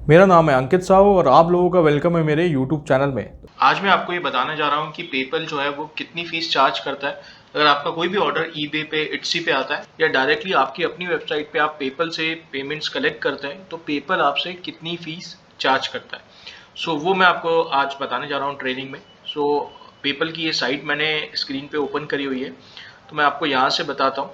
मेरा नाम है अंकित साहू और आप लोगों का वेलकम है मेरे यूट्यूब चैनल में। आज मैं आपको ये बताने जा रहा हूँ कि पेपल जो है वो कितनी फीस चार्ज करता है। अगर आपका कोई भी ऑर्डर ईबे पे, इट्सी पे आता है या डायरेक्टली आपकी अपनी वेबसाइट पे आप पेपल से पेमेंट्स कलेक्ट करते हैं तो पेपल आपसे कितनी फीस चार्ज करता है। वो मैं आपको आज बताने जा रहा हूँ ट्रेनिंग में। पेपल की ये साइट मैंने स्क्रीन पे ओपन करी हुई है, तो मैं आपको यहाँ से बताता हूँ।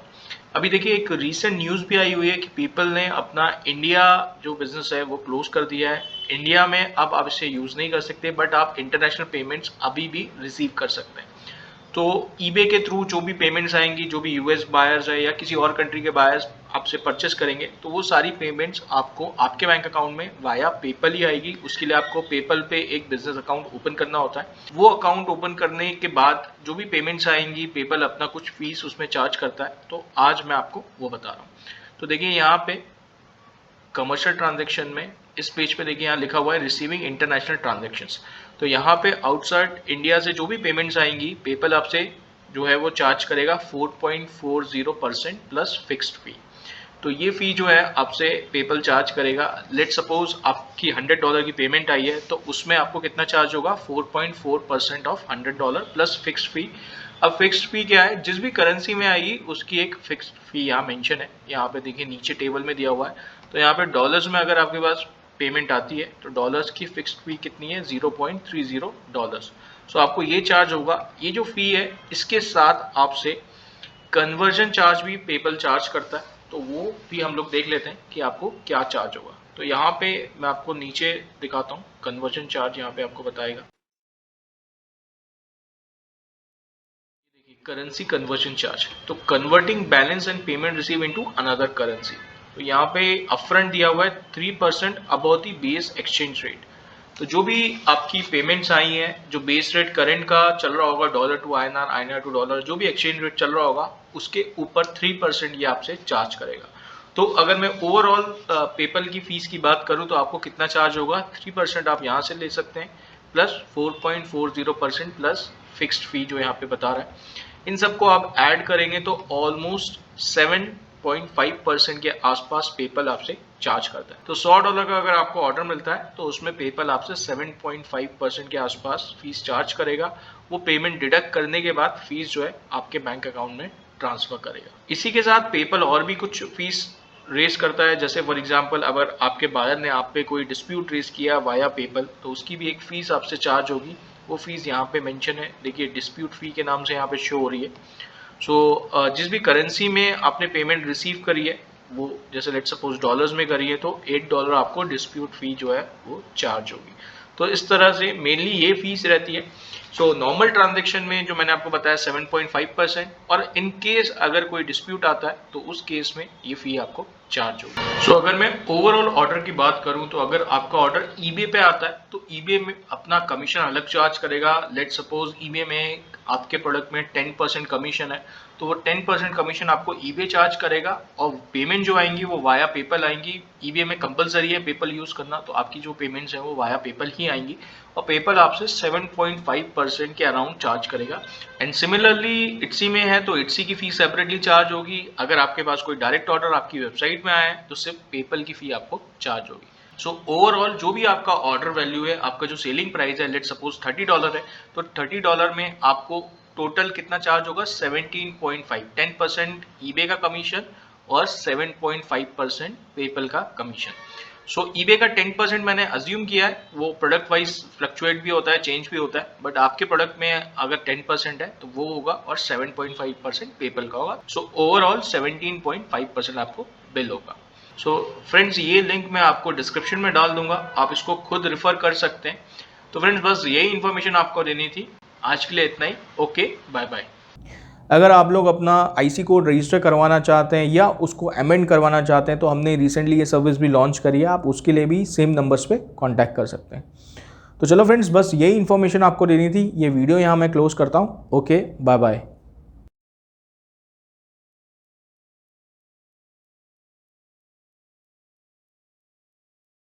अभी देखिए एक रीसेंट न्यूज़ भी आई हुई है कि पेपल ने अपना इंडिया जो बिजनेस है वो क्लोज कर दिया है। इंडिया में अब आप इसे यूज़ नहीं कर सकते, बट आप इंटरनेशनल पेमेंट्स अभी भी रिसीव कर सकते हैं। तो ईबे के थ्रू जो भी पेमेंट्स आएंगी, जो भी यूएस बायर्स है या किसी और कंट्री के बायर्स आपसे परचेस करेंगे, तो वो सारी पेमेंट्स आपको आपके बैंक अकाउंट में वाया पेपल ही आएगी। उसके लिए आपको पेपल पे एक बिजनेस अकाउंट ओपन करना होता है। वो अकाउंट ओपन करने के बाद जो भी पेमेंट्स आएंगी, पेपल अपना कुछ फीस उसमें चार्ज करता है। तो आज मैं आपको वो बता रहा हूँ। तो देखिए यहाँ पे कमर्शियल ट्रांजेक्शन में इस पेज पे देखिए यहाँ लिखा हुआ है रिसीविंग इंटरनेशनल ट्रांजेक्शंस। तो यहाँ पे आउटसाइड इंडिया से जो भी पेमेंट्स आएंगी, पेपल आपसे जो है वो चार्ज करेगा 4.40% प्लस फिक्स्ड फी। तो ये फी जो है आपसे पेपल चार्ज करेगा। लेट सपोज आपकी $100 की पेमेंट आई है, तो उसमें आपको कितना चार्ज होगा, 4.4% ऑफ $100 प्लस फिक्स्ड फी। अब फिक्स्ड फी क्या है, जिस भी करेंसी में आएगी उसकी एक फिक्स्ड फी यहाँ मेंशन है। यहाँ पे देखिए नीचे टेबल में दिया हुआ है। तो यहाँ पे डॉलर्स में अगर आपके पास पेमेंट आती है तो डॉलर्स की फिक्स्ड फी कितनी है, $0.30। आपको ये चार्ज होगा। ये जो फी है इसके साथ आपसे कन्वर्जन चार्ज भी पेपल चार्ज करता है। तो वो भी हम लोग देख लेते हैं कि आपको क्या चार्ज होगा। तो यहाँ पे मैं आपको नीचे दिखाता हूँ कन्वर्जन चार्ज, यहाँ पे आपको बताएगा। देखिए करेंसी कन्वर्जन चार्ज, तो converting balance and payment receive into another currency. तो यहाँ पे अपफ्रंट दिया हुआ है 3% above the base exchange rate. तो जो भी आपकी पेमेंट्स आई हैं, जो बेस रेट करंट का चल रहा होगा, dollar to INR, INR to dollar, जो भी एक्सचेंज रेट चल रहा होगा उसके ऊपर 3% ये आपसे चार्ज करेगा। तो अगर मैं ओवरऑल पेपल की फीस की बात करूं तो आपको कितना चार्ज होगा, 3% आप यहाँ से ले सकते हैं प्लस 4.40% प्लस फिक्स्ड फी जो यहाँ पे बता रहा है। इन सबको आप ऐड करेंगे तो ऑलमोस्ट 7.5% के आसपास पेपल आपसे चार्ज करता है। तो $100 का अगर आपको ऑर्डर मिलता है तो उसमें पेपल आपसे 7.5% के आसपास फीस चार्ज करेगा। वो पेमेंट डिडक्ट करने के बाद फीस जो है आपके बैंक अकाउंट में ट्रांसफर करेगा। इसी के साथ पेपल और भी कुछ फीस रेस करता है। जैसे फॉर एग्जांपल अगर आपके बायर ने आप पे कोई डिस्प्यूट रेस किया वाया पेपल, तो उसकी भी एक फीस आपसे चार्ज होगी। वो फीस यहाँ पे मेंशन है, देखिए डिस्प्यूट फी के नाम से यहाँ पे शो हो रही है। जिस भी करेंसी में आपने पेमेंट रिसीव करी है, वो जैसे लेट सपोज डॉलर्स में करी है, तो $8 आपको डिस्प्यूट फी जो है वो चार्ज होगी। तो इस तरह से मेनली ये फीस रहती है। नॉर्मल ट्रांजेक्शन में जो मैंने आपको बताया 7.5%, और इन केस अगर कोई डिस्प्यूट आता है तो उस केस में ये फी आपको चार्ज होगी। अगर मैं ओवरऑल ऑर्डर की बात करूं तो अगर आपका ऑर्डर ईबे पे आता है तो ईबे में अपना कमीशन अलग चार्ज करेगा। लेट सपोज ईबे में आपके प्रोडक्ट में 10% कमीशन है, तो वो 10% कमीशन आपको ईबे चार्ज करेगा, और पेमेंट जो आएंगी वो वाया पेपल आएंगी। ईबे में कंपलसरी है पेपल यूज करना, तो आपकी जो पेमेंट्स हैं वो वाया पेपल ही आएंगी, और पेपल आपसे 7.5% के अराउंड चार्ज करेगा। एंड सिमिलरली इट्सी में है तो इट्सी की फीस सेपरेटली चार्ज होगी। अगर आपके पास कोई डायरेक्ट ऑर्डर आपकी वेबसाइट में आया है तो सिर्फ पेपल की फी आपको चार्ज होगी। ओवरऑल जो भी आपका ऑर्डर वैल्यू है, आपका जो सेलिंग प्राइस है, लेट सपोज $30 है, तो $30 में आपको टोटल कितना चार्ज होगा, 17.5, 10% ईबे का कमीशन और 7.5% पेपल का कमीशन। ईबे का 10% मैंने अज्यूम किया है, वो प्रोडक्ट वाइज फ्लक्चुएट भी होता है, चेंज भी होता है, बट आपके प्रोडक्ट में अगर 10% है तो वो होगा, और 7.5% पेपल का होगा। ओवरऑल 17.5% आपको बिल होगा। फ्रेंड्स ये लिंक मैं आपको डिस्क्रिप्शन में डाल दूंगा, आप इसको खुद रिफर कर सकते हैं। तो फ्रेंड्स बस यही इन्फॉर्मेशन आपको देनी थी। आज के लिए इतना ही। Okay, bye bye. अगर आप लोग अपना आईसी कोड रजिस्टर करवाना चाहते हैं या उसको अमेंड करवाना चाहते हैं तो हमने रिसेंटली ये सर्विस भी लॉन्च करी है, आप उसके लिए भी सेम नंबर्स पे कांटेक्ट कर सकते हैं। तो चलो फ्रेंड्स बस यही इन्फॉर्मेशन आपको देनी थी। ये वीडियो यहाँ मैं क्लोज करता हूँ। Okay, bye bye.